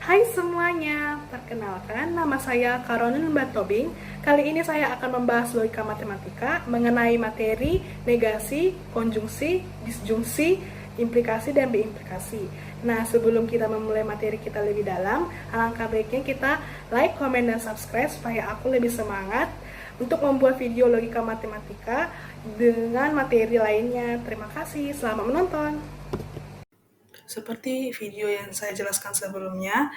Hai semuanya, perkenalkan nama saya Karonin Batobing. Kali ini saya akan membahas logika matematika mengenai materi, negasi, konjungsi, disjungsi, implikasi, dan biimplikasi. Nah, sebelum kita memulai materi kita lebih dalam, alangkah baiknya kita like, comment, dan subscribe supaya aku lebih semangat untuk membuat video logika matematika dengan materi lainnya. Terima kasih, selamat menonton. Seperti video yang saya jelaskan sebelumnya,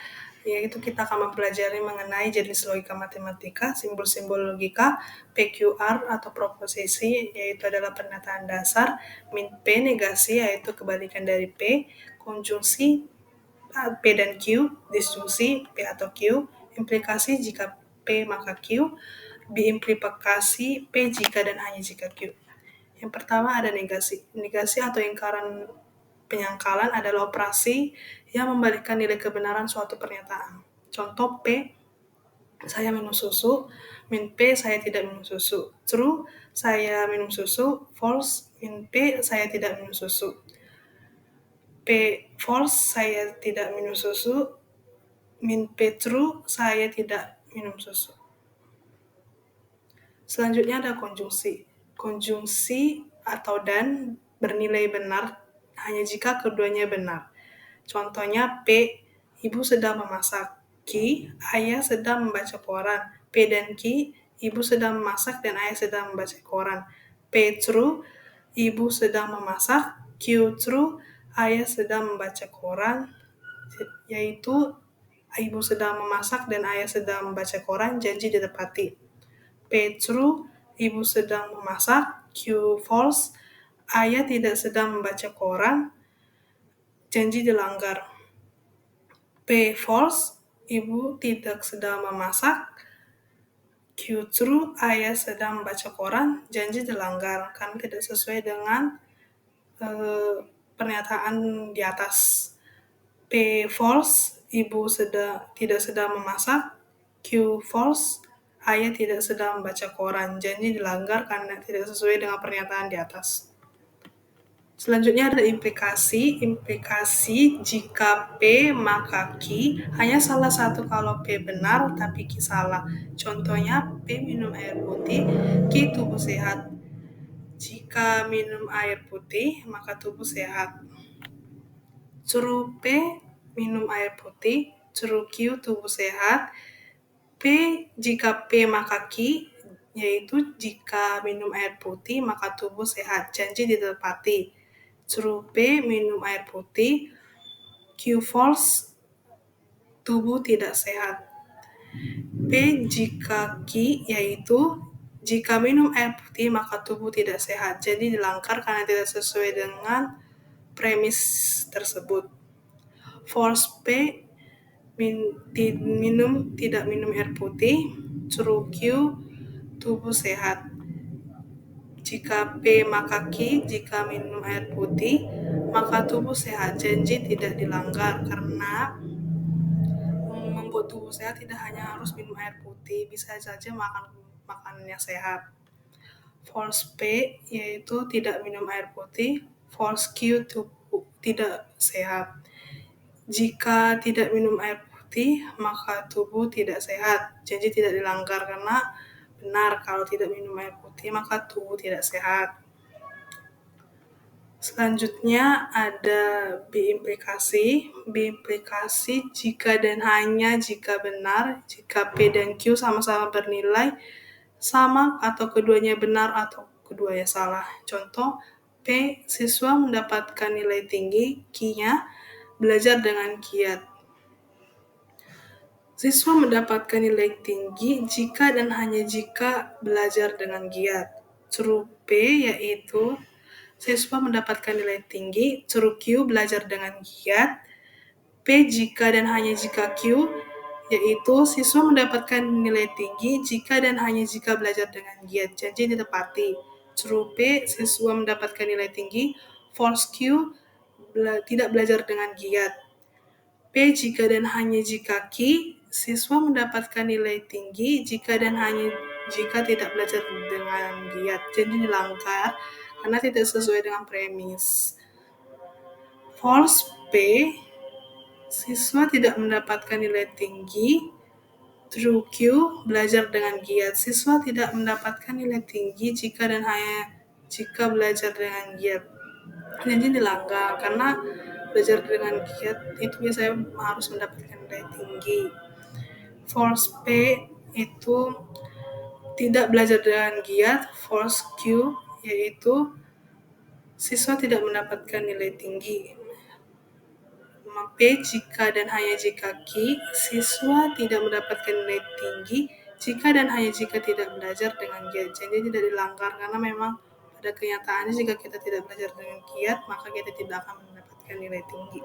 yaitu kita akan mempelajari mengenai jenis logika matematika, simbol-simbol logika, PQR atau proposisi, yaitu adalah pernyataan dasar, min P negasi, yaitu kebalikan dari P, konjungsi P dan Q, disjungsi P atau Q, implikasi jika P maka Q, biimplikasi P jika dan hanya jika Q. Yang pertama ada negasi. Negasi atau ingkaran penyangkalan adalah operasi yang membalikkan nilai kebenaran suatu pernyataan. Contoh P, saya minum susu, min P, saya tidak minum susu. True, saya minum susu. False, min P, saya tidak minum susu. P, false, saya tidak minum susu. Min P, true, saya tidak minum susu. Selanjutnya ada konjungsi. Konjungsi atau dan bernilai benar hanya jika keduanya benar. Contohnya P, ibu sedang memasak. Q, ayah sedang membaca koran. P dan Q, ibu sedang memasak dan ayah sedang membaca koran. P true, ibu sedang memasak. Q true, ayah sedang membaca koran. Yaitu ibu sedang memasak dan ayah sedang membaca koran, janji ditepati. P true, ibu sedang memasak. Q false, ayah tidak sedang membaca koran, janji dilanggar. P false, ibu tidak sedang memasak. Q true, ayah sedang membaca koran, janji dilanggar karena tidak sesuai dengan pernyataan di atas. P false, ibu tidak sedang memasak. Q false, ayah tidak sedang membaca koran, janji dilanggar karena tidak sesuai dengan pernyataan di atas. Selanjutnya ada implikasi. Implikasi jika P maka Q, hanya salah satu kalau P benar tapi Q salah. Contohnya P minum air putih, Q tubuh sehat. Jika minum air putih maka tubuh sehat. Suruh P minum air putih, suruh Q tubuh sehat. P jika P maka Q, yaitu jika minum air putih maka tubuh sehat, janji ditepati. Suruh P minum air putih, Q false, tubuh tidak sehat. P jika Q, yaitu jika minum air putih maka tubuh tidak sehat, jadi dilanggar karena tidak sesuai dengan premis tersebut. False P tidak minum air putih, suruh Q tubuh sehat. Jika P maka Q, jika minum air putih maka tubuh sehat, janji tidak dilanggar karena membuat tubuh sehat tidak hanya harus minum air putih, bisa saja makan makanan yang sehat. False P yaitu tidak minum air putih, false Q tubuh tidak sehat. Jika tidak minum air putih maka tubuh tidak sehat, janji tidak dilanggar karena benar kalau tidak minum air putih maka tubuh tidak sehat. Selanjutnya ada biimplikasi. Biimplikasi jika dan hanya jika benar, jika P dan Q sama-sama bernilai sama atau keduanya benar atau keduanya salah. Contoh, P siswa mendapatkan nilai tinggi, Q-nya belajar dengan giat. Siswa mendapatkan nilai tinggi jika dan hanya jika belajar dengan giat. Huruf P yaitu siswa mendapatkan nilai tinggi, huruf Q belajar dengan giat. P jika dan hanya jika Q yaitu siswa mendapatkan nilai tinggi jika dan hanya jika belajar dengan giat. Janji ditepati. Huruf P siswa mendapatkan nilai tinggi, false Q tidak belajar dengan giat. P jika dan hanya jika Q, siswa mendapatkan nilai tinggi jika dan hanya jika tidak belajar dengan giat. Jadi dilanggar karena tidak sesuai dengan premis. False P Siswa tidak mendapatkan nilai tinggi. True Q, belajar dengan giat. Siswa tidak mendapatkan nilai tinggi jika dan hanya jika belajar dengan giat. Jadi dilanggar karena belajar dengan giat itu biasanya harus mendapatkan nilai tinggi. Force P itu tidak belajar dengan giat. Force Q yaitu siswa tidak mendapatkan nilai tinggi. P jika dan hanya jika Q, siswa tidak mendapatkan nilai tinggi jika dan hanya jika tidak belajar dengan giat. Jadi tidak dilanggar karena memang pada kenyataannya jika kita tidak belajar dengan giat maka kita tidak akan mendapatkan nilai tinggi.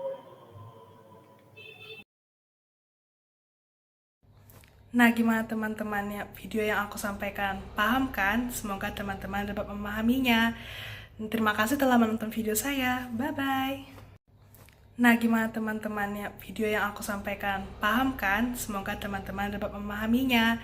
Nah, gimana teman-teman ya video yang aku sampaikan? Paham kan? Semoga teman-teman dapat memahaminya. Terima kasih telah menonton video saya. Bye-bye. Nah, gimana teman-teman ya video yang aku sampaikan? Paham kan? Semoga teman-teman dapat memahaminya.